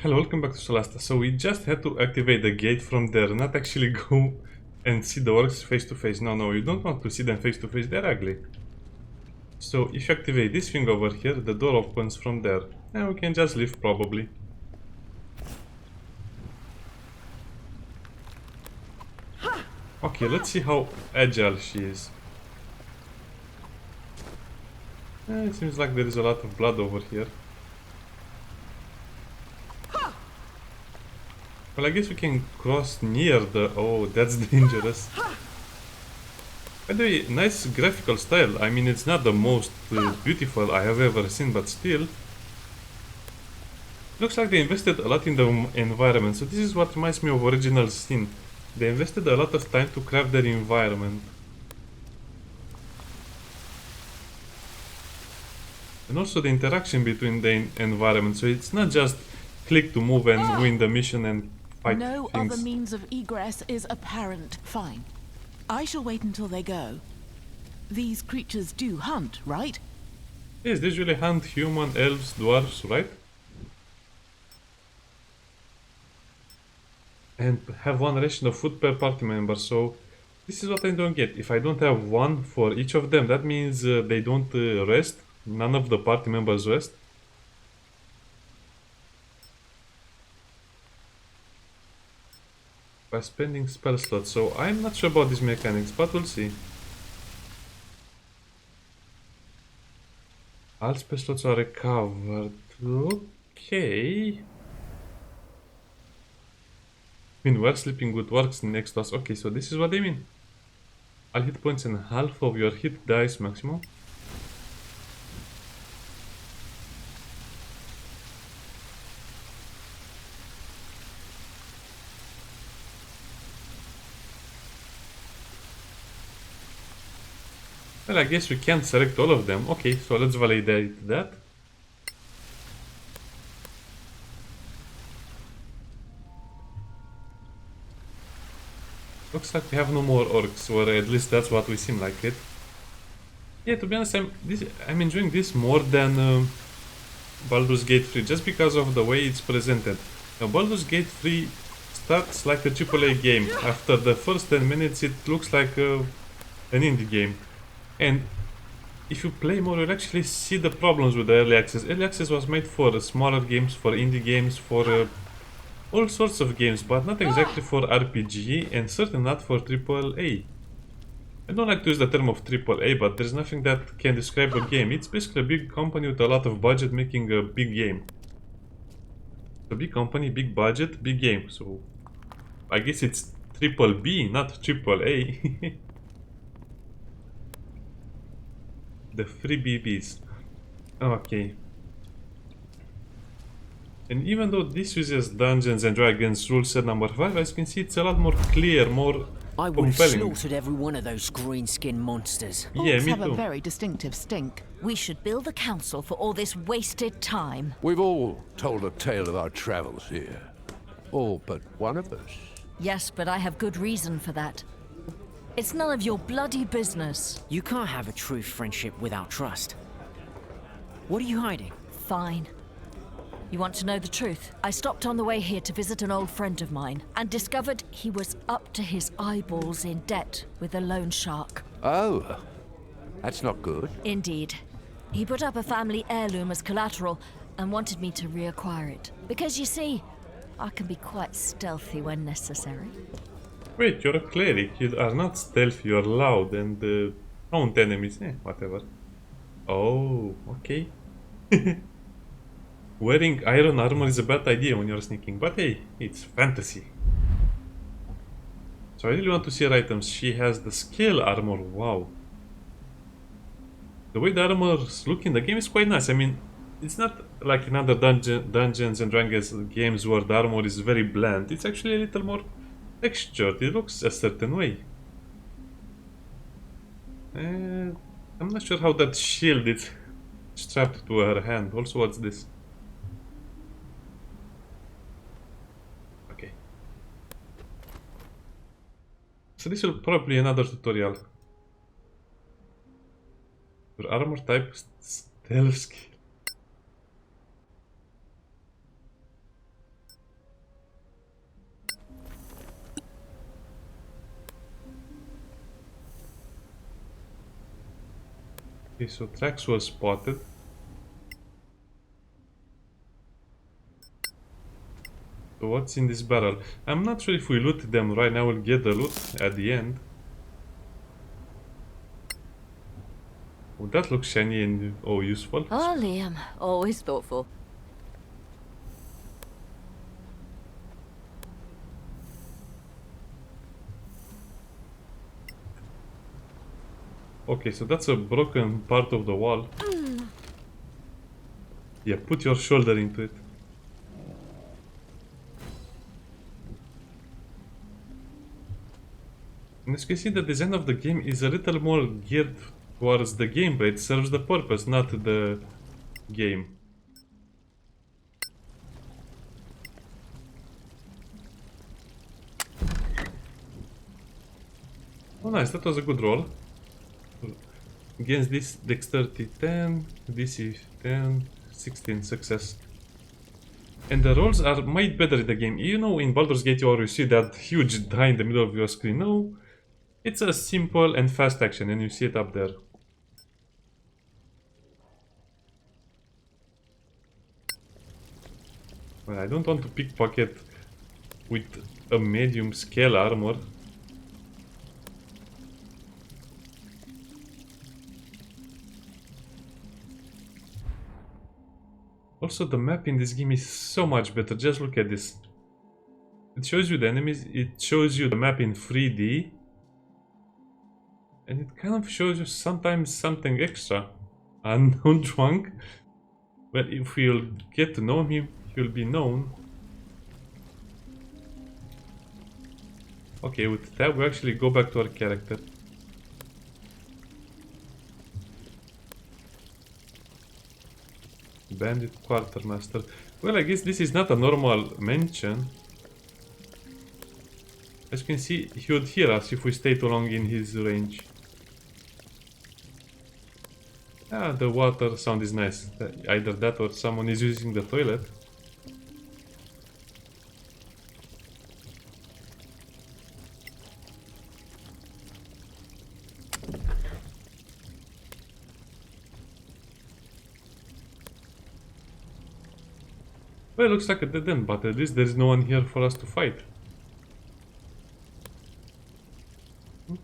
Hello, welcome back to Solasta. So we just had to activate the gate from there, not actually go and see the orcs face to face. No, you don't want to see them face to face, they're ugly. So if you activate this thing over here, the door opens from there. And we can just leave probably. Okay, let's see how agile she is. It seems like there is a lot of blood over here. Well, I guess we can cross near the... Oh, that's dangerous. By the way, nice graphical style. I mean, it's not the most beautiful I have ever seen, but still. Looks like they invested a lot in the environment, so this is what reminds me of original Sin. They invested a lot of time to craft their environment. And also the interaction between the environment, so it's not just click to move and win the mission and fight No things. other means of egress is apparent. Fine. I shall wait until they go. These creatures do hunt, right? Yes, they usually hunt human, elves, dwarves, right? And have one ration of food per party member, so this is what I don't get. If I don't have one for each of them, that means they don't rest. None of the party members rest. By spending spell slots, so I'm not sure about these mechanics, but we'll see. All spell slots are recovered. Okay. I mean, we're sleeping with orcs next to us. Okay, so this is what they mean. All hit points and half of your hit dice maximum. Well, I guess we can't select all of them. Okay, so let's validate that. Looks like we have no more orcs, or at least that's what we seem like it. Yeah, to be honest, I'm enjoying this more than Baldur's Gate 3, just because of the way it's presented. Now, Baldur's Gate 3 starts like a AAA game. After the first 10 minutes, it looks like an indie game. And if you play more, you'll actually see the problems with the early access. Early access was made for smaller games, for indie games, for all sorts of games, but not exactly for RPG, and certainly not for AAA. I don't like to use the term of AAA, but there's nothing that can describe a game. It's basically a big company with a lot of budget making a big game. A big company, big budget, big game. So I guess it's triple B, not AAA. The free BBs. Okay. And even though this uses Dungeons and Dragons rule set number 5, as you can see, it's a lot more clear, more I would have compelling. slaughtered every one of those green-skinned monsters. Yeah, Orcs me have a too. very distinctive stink. We should build a council for all this wasted time. We've all told a tale of our travels here. All but one of us. Yes, but I have good reason for that. It's none of your bloody business. You can't have a true friendship without trust. What are you hiding? Fine. You want to know the truth? I stopped on the way here to visit an old friend of mine and discovered he was up to his eyeballs in debt with a loan shark. Oh, that's not good. Indeed. He put up a family heirloom as collateral and wanted me to reacquire it. Because you see, I can be quite stealthy when necessary. Wait, you're a cleric. You are not stealthy, you're loud and haunt enemies. Whatever. Oh, okay. Wearing iron armor is a bad idea when you're sneaking, but hey, it's fantasy. So I really want to see her items. She has the scale armor, wow. The way the armors look in the game is quite nice. I mean, it's not like in other Dungeons and Dragons games where the armor is very bland. It's actually a little more textured. It looks a certain way. And I'm not sure how that shield is strapped to her hand. Also, what's this? Okay. So this will probably be another tutorial. Your armor type stealth skill. Okay, so tracks were spotted. So what's in this barrel? I'm not sure if we loot them right now, we'll get the loot at the end. Oh, that looks shiny and useful. Oh, Liam, always thoughtful. Okay, so that's a broken part of the wall. Yeah, put your shoulder into it. And as you can see, the design of the game is a little more geared towards the gameplay. It serves the purpose, not the game. Oh nice, that was a good roll. Against this, dexterity 10, DC 10, 16, success. And the rolls are made better in the game. You know, in Baldur's Gate you always see that huge die in the middle of your screen. No, it's a simple and fast action and you see it up there. Well, I don't want to pickpocket with a medium scale armor. Also, the map in this game is so much better. Just look at this. It shows you the enemies, it shows you the map in 3D. And it kind of shows you sometimes something extra. Unknown drunk. Well, if we'll get to know him, he'll be known. Okay, with that we actually go back to our character. Bandit Quartermaster. Well, I guess this is not a normal mention. As you can see, he would hear us if we stay too long in his range. Ah, the water sound is nice. Either that or someone is using the toilet. Well, it looks like a dead end, but at least there's no one here for us to fight.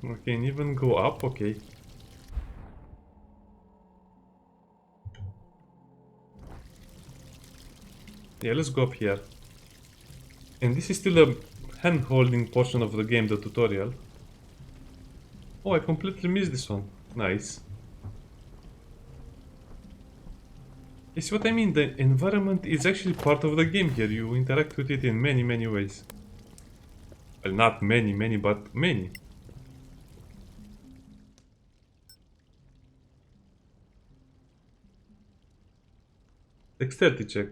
We can even go up, okay. Yeah, let's go up here. And this is still a hand-holding portion of the game, the tutorial. Oh, I completely missed this one. Nice. You see what I mean? The environment is actually part of the game here. You interact with it in many, many ways. Well, not many, but many. Dexterity check.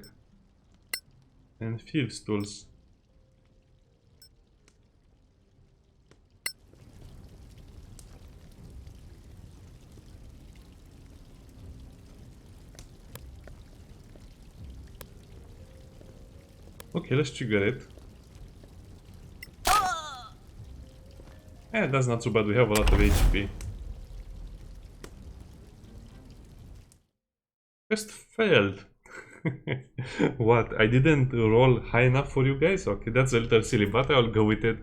And fields tools. Okay, let's trigger it. Yeah, that's not too bad, we have a lot of HP. Quest failed. What? I didn't roll high enough for you guys? Okay, that's a little silly, but I'll go with it.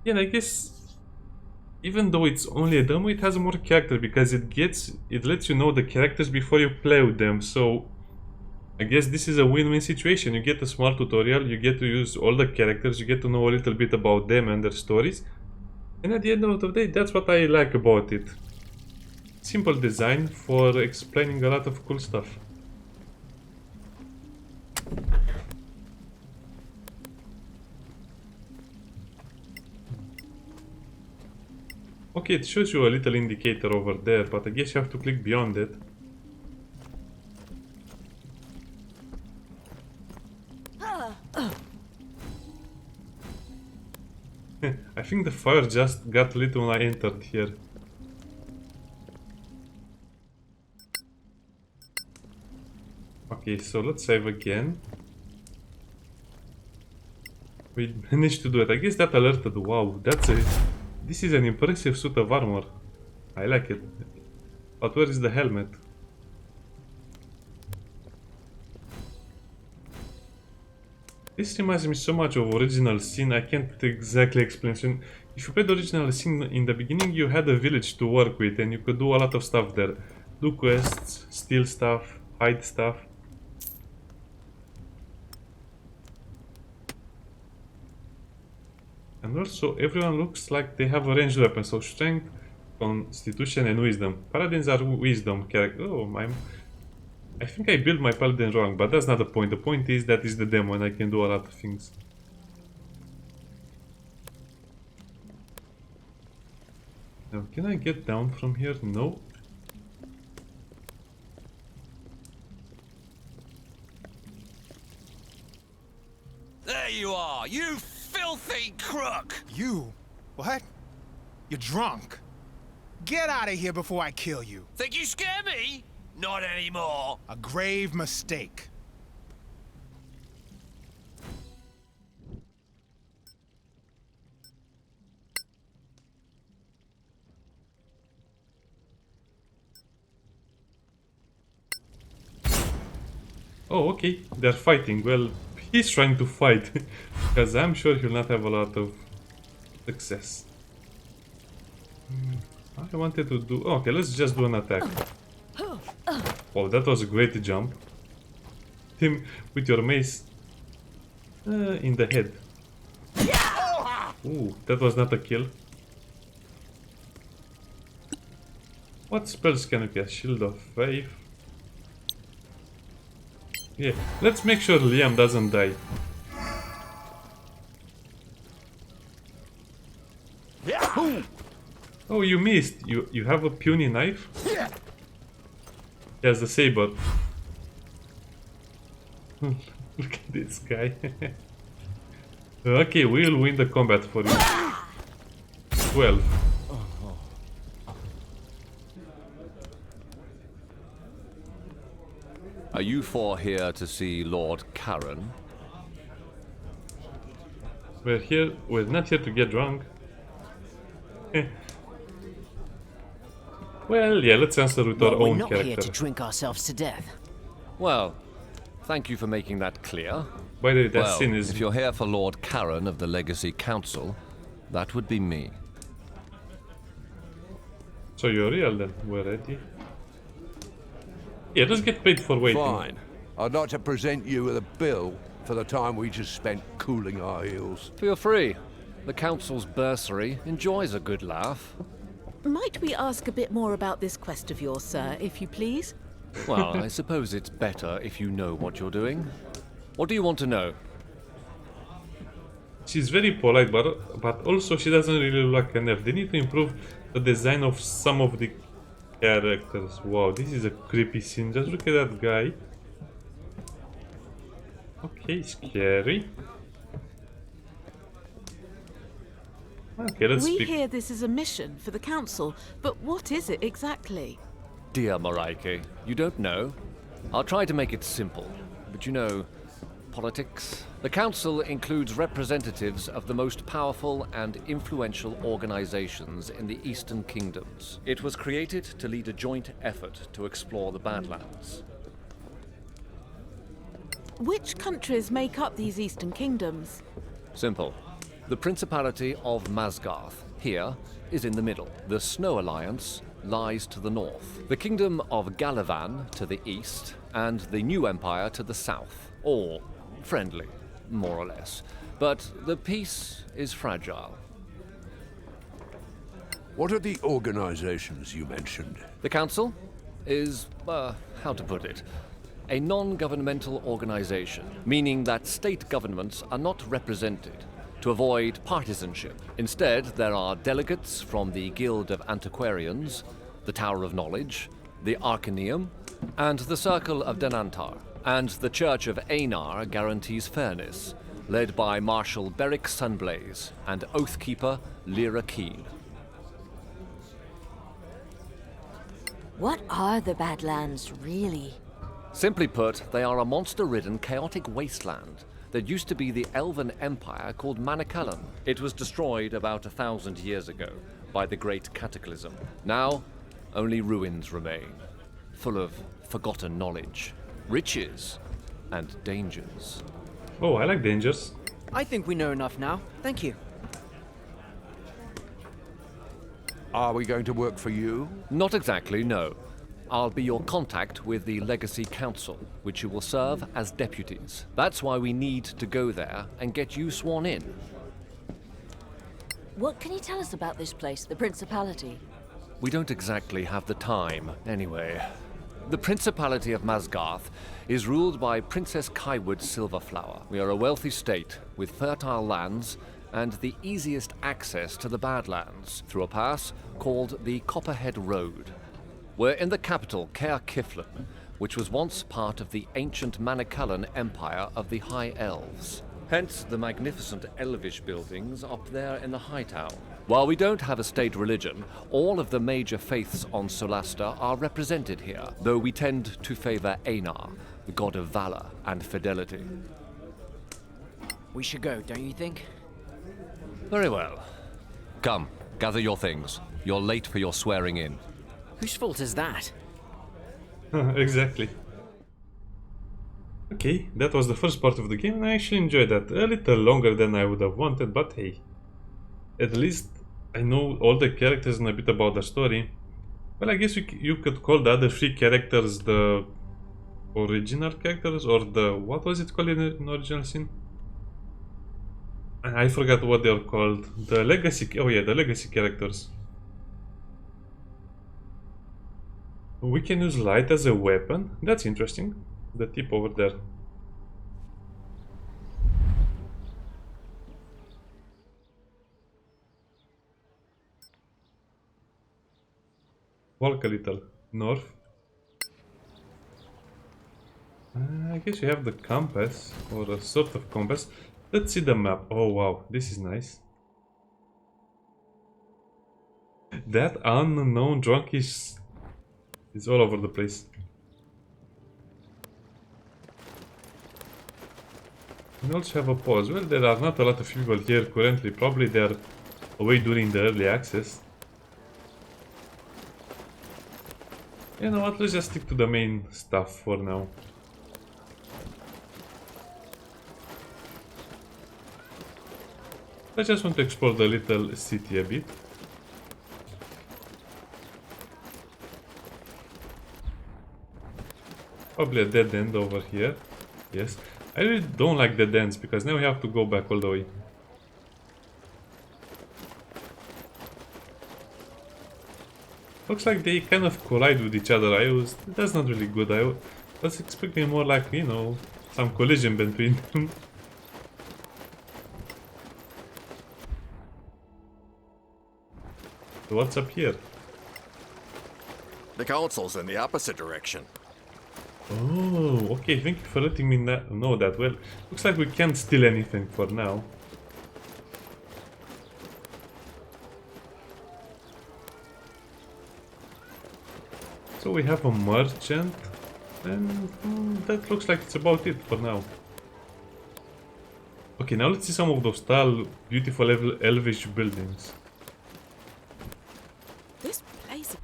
Yeah, and I guess even though it's only a demo, it has more character because it lets you know the characters before you play with them. So I guess this is a win-win situation. You get a small tutorial, you get to use all the characters, you get to know a little bit about them and their stories. And at the end of the day, that's what I like about it. Simple design for explaining a lot of cool stuff. Okay, it shows you a little indicator over there, but I guess you have to click beyond it. I think the fire just got lit when I entered here. Okay, so let's save again. We managed to do it. I guess that alerted. Wow, this is an impressive suit of armor. I like it. But where is the helmet? This reminds me so much of original sin. I can't exactly explain. So if you played the original sin in the beginning, you had a village to work with and you could do a lot of stuff there. Do quests, steal stuff, hide stuff. And also everyone looks like they have a ranged weapon, so strength, constitution and wisdom. Paladins are wisdom character. Oh, I think I built my paladin wrong, but that's not the point. The point is that is the demo and I can do a lot of things. Now, can I get down from here? No. There you are, you filthy crook! You? What? You're drunk. Get out of here before I kill you. Think you scare me? Not anymore. A grave mistake. Oh, okay. They're fighting. Well, he's trying to fight. Because I'm sure he'll not have a lot of success. I wanted to do... Okay, let's just do an attack. Oh, that was a great jump. Him with your mace in the head. Ooh, that was not a kill. What spells can you cast? Shield of Faith. Yeah, let's make sure Liam doesn't die. Oh, you missed. You have a puny knife? He has the saber. Look at this guy. Okay, we'll win the combat for you. 12. Are you four here to see Lord Karen? We're not here to get drunk. Well, yeah, let's answer with our We're own not here to character. drink ourselves to death. Well, thank you for making that clear. By the way, that Well, scene is... if you're here for Lord Karen of the Legacy Council, that would be me. So you're real then, we're ready. Yeah, let's get paid for waiting. Fine. I'd like to present you with a bill for the time we just spent cooling our heels. Feel free. The Council's bursary enjoys a good laugh. Might we ask a bit more about this quest of yours, sir, if you please? Well, I suppose it's better if you know what you're doing. What do you want to know? She's very polite, but also she doesn't really look like an elf. They need to improve the design of some of the characters. Wow, this is a creepy scene. Just look at that guy. Okay, scary. Okay, let's We speak. hear this is a mission for the council, but what is it exactly? Dear Mareike, you don't know? I'll try to make it simple, but you know, politics. The Council includes representatives of the most powerful and influential organizations in the Eastern Kingdoms. It was created to lead a joint effort to explore the Badlands. Which countries make up these eastern kingdoms? Simple. The Principality of Masgarth, here, is in the middle. The Snow Alliance lies to the north. The Kingdom of Galavan to the east, and the New Empire to the south. All friendly, more or less. But the peace is fragile. What are the organizations you mentioned? The Council is, how to put it, a non-governmental organization, meaning that state governments are not represented to avoid partisanship. Instead, there are delegates from the Guild of Antiquarians, the Tower of Knowledge, the Arcaneum, and the Circle of Denantar. And the Church of Einar guarantees fairness, led by Marshal Beric Sunblaze and Oathkeeper Lyra Keen. What are the Badlands, really? Simply put, they are a monster-ridden, chaotic wasteland that used to be the elven empire called Manicalan. It was destroyed about 1,000 years ago by the Great Cataclysm. Now, Only ruins remain, full of forgotten knowledge, riches, and dangers. Oh, I like dangers. I think we know enough now. Thank you. Are we going to work for you? Not exactly, no. I'll be your contact with the Legacy Council, which you will serve as deputies. That's why we need to go there and get you sworn in. What can you tell us about this place, the Principality? We don't exactly have the time, anyway. The Principality of Masgarth is ruled by Princess Kaiwood Silverflower. We are a wealthy state with fertile lands and the easiest access to the Badlands through a pass called the Copperhead Road. We're in the capital, Caer Kiflin, which was once part of the ancient Manicullan Empire of the High Elves. Hence the magnificent elvish buildings up there in the High Town. While we don't have a state religion, all of the major faiths on Solasta are represented here, though we tend to favor Einar, the god of valor and fidelity. We should go, don't you think? Very well. Come, gather your things. You're late for your swearing in. Whose fault is that? Exactly. Okay, that was the first part of the game, and I actually enjoyed that. A little longer than I would have wanted, but hey. At least I know all the characters and a bit about the story. Well, I guess you could call the other three characters the original characters, or the... what was it called in original sin? I forgot what they are called. The legacy... oh yeah, the legacy characters. We can use light as a weapon. That's interesting. The tip over there. Walk a little north. I guess you have the compass, or a sort of compass. Let's see the map. Oh wow, this is nice. That unknown drunk is all over the place. We also have a pause. Well, there are not a lot of people here currently. Probably they're away during the early access. You know what, let's just stick to the main stuff for now. I just want to explore the little city a bit. Probably a dead end over here. Yes. I really don't like dead ends because now we have to go back all the way. Looks like they kind of collide with each other. That's not really good. I was expecting more like, you know, some collision between them. So what's up here? The council's in the opposite direction. Oh, okay, thank you for letting me know that. Well, looks like we can't steal anything for now. So we have a merchant, and that looks like it's about it for now. Okay, now let's see some of those tall, beautiful elvish buildings. This place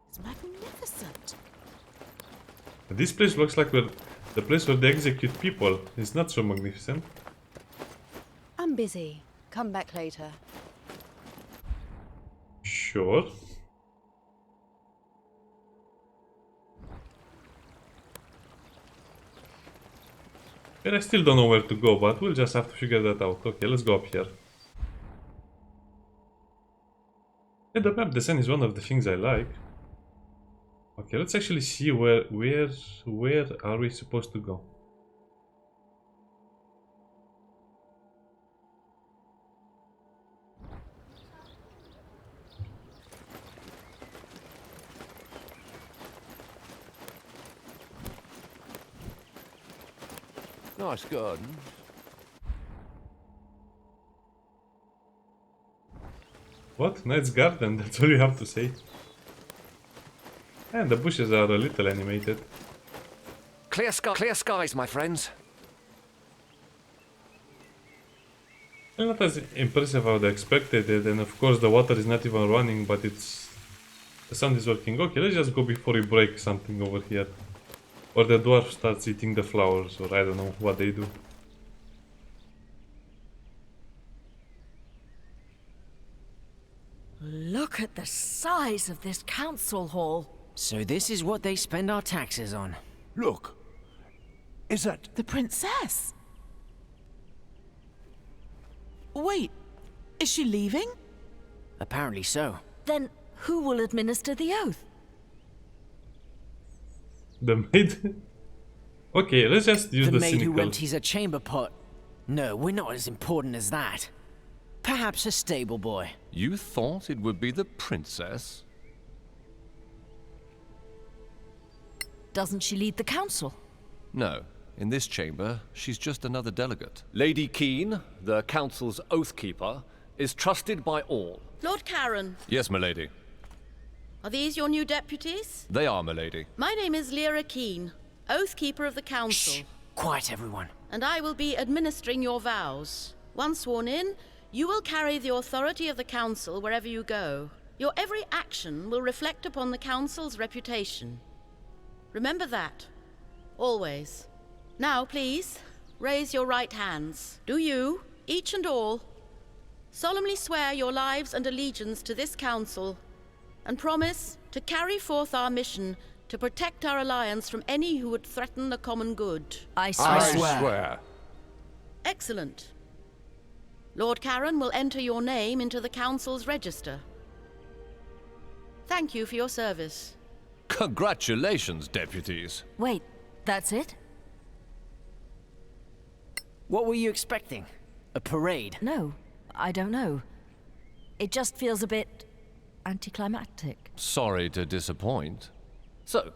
is magnificent. This place looks like the place where they execute people. It's not so magnificent. I'm busy. Come back later. Sure. And I still don't know where to go, but we'll just have to figure that out. Okay, let's go up here. Yeah, the map design is one of the things I like. Okay, let's actually see where are we supposed to go? Nice garden. What? Nice garden, that's all you have to say. And the bushes are a little animated. Clear skies, my friends. Well, not as impressive as I expected it, and of course the water is not even running, but it's The sound is working. Okay, let's just go before we break something over here. Or the dwarf starts eating the flowers, or I don't know what they do. Look at the size of this council hall. So this is what they spend our taxes on. Look. Is that... The princess? Wait, is she leaving? Apparently so. Then who will administer the oath? The maid? Okay, let's just use The the maid who cynical. empties a chamber pot. No, we're not as important as that. Perhaps a stable boy. You thought it would be the princess? Doesn't she lead the council? No. In this chamber, she's just another delegate. Lady Keene, the council's oathkeeper, is trusted by all. Lord Karen, Yes, milady. are these your new deputies? They are, milady. My name is Lyra Keene, Oathkeeper of the Council, Shh! Quiet, everyone. and I will be administering your vows. Once sworn in, you will carry the authority of the Council wherever you go. Your every action will reflect upon the Council's reputation. Remember that. Always. Now, please, raise your right hands. Do you, each and all, solemnly swear your lives and allegiance to this council, and promise to carry forth our mission to protect our alliance from any who would threaten the common good? I swear. I swear. Excellent. Lord Karen will enter your name into the council's register. Thank you for your service. Congratulations, deputies. Wait, that's it? What were you expecting? A parade? No, I don't know. It just feels a bit anticlimactic. Sorry to disappoint. So,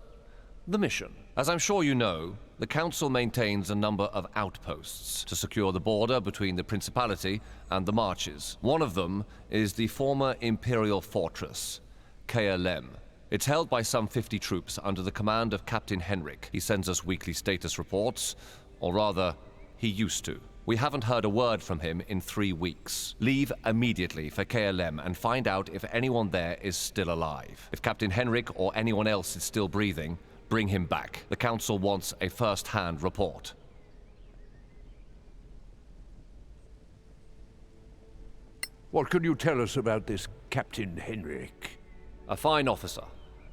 the mission. As I'm sure you know, the Council maintains a number of outposts to secure the border between the Principality and the Marches. One of them is the former Imperial Fortress, KLM. It's held by some 50 troops under the command of Captain Henrik. He sends us weekly status reports, or rather, he used to. We haven't heard a word from him in 3 weeks. Leave immediately for KLM and find out if anyone there is still alive. If Captain Henrik or anyone else is still breathing, bring him back. The Council wants a first-hand report. What can you tell us about this Captain Henrik? A fine officer.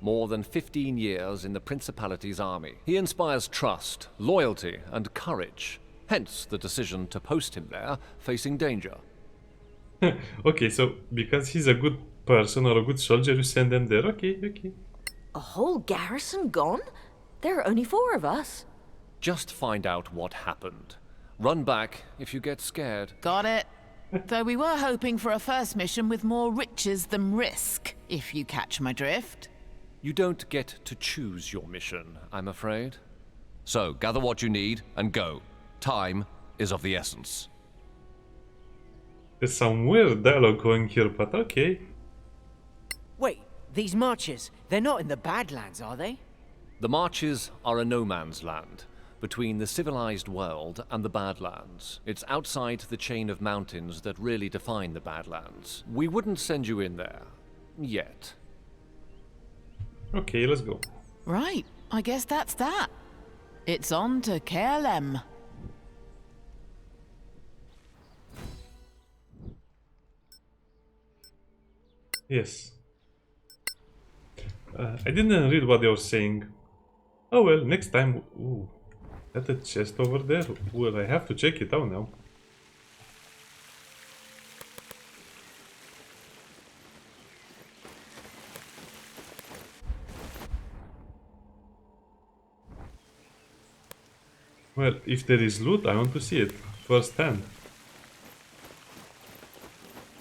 More than 15 years in the Principality's army. He inspires trust, loyalty, and courage. Hence the decision to post him there, facing danger. Okay, so because he's a good person or a good soldier, you send them there. Okay, okay. A whole garrison gone? There are only 4 of us. Just find out what happened. Run back if you get scared. Got it. Though we were hoping for a first mission with more riches than risk, if you catch my drift. You don't get to choose your mission, I'm afraid. So, gather what you need and go. Time is of the essence. There's some weird dialogue going here, but okay. Wait, these marches, they're not in the Badlands, are they? The Marches are a no man's land, between the civilized world and the Badlands. It's outside the chain of mountains that really define the Badlands. We wouldn't send you in there. Yet. Okay, let's go. Right, I guess that's that. It's on to KLM. Yes. I didn't read what they were saying. Oh well, next time. Ooh, that's a chest over there. Well, I have to check it out now. Well, if there is loot, I want to see it firsthand.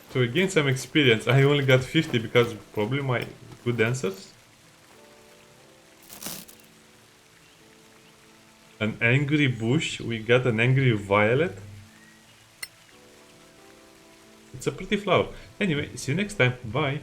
So we gain some experience. I only got 50 because probably my good answers. An angry bush. We got an angry violet. It's a pretty flower. Anyway, see you next time. Bye.